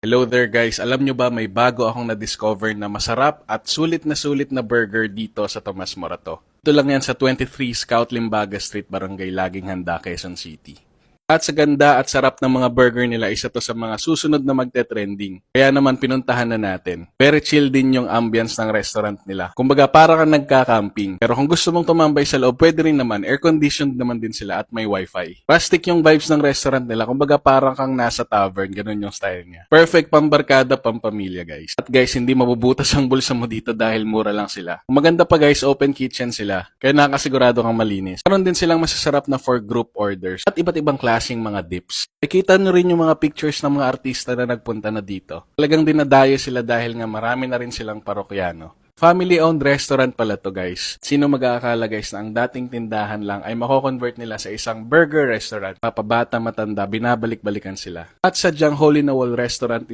Hello there guys, alam nyo ba may bago akong na-discover na masarap at sulit na burger dito sa Tomas Morato. Ito lang yan sa 23 Scout Limbaga Street, Barangay Laging Handa, Quezon City. At sa ganda at sarap ng mga burger nila, isa to sa mga susunod na magte-trending. Kaya naman pinuntahan na natin. Very chill din yung ambience ng restaurant nila. Kumbaga para kang nagka-camping. Pero kung gusto mong tumambay sa loob, pwede rin naman. Air-conditioned naman din sila at may wifi. Rustic yung vibes ng restaurant nila. Kumbaga parang kang nasa tavern. Ganun yung style niya. Perfect pambarkada, pampamilya guys. At guys, hindi mabubutas ang bulsa mo dito dahil mura lang sila. Kung maganda pa guys, open kitchen sila. Kaya nakasigurado kang malinis. Meron din silang masasarap na for group orders. At iba't ibang klaseng mga dips. Nakita nyo rin yung mga pictures ng mga artista na nagpunta na dito. Talagang dinadayo sila dahil nga marami na rin silang parokyano. Family-owned restaurant pala to guys. Sino mag-aakala guys na ang dating tindahan lang ay mako-convert nila sa isang burger restaurant. Mapabata, matanda, binabalik-balikan sila. At sadyang hole in the wall restaurant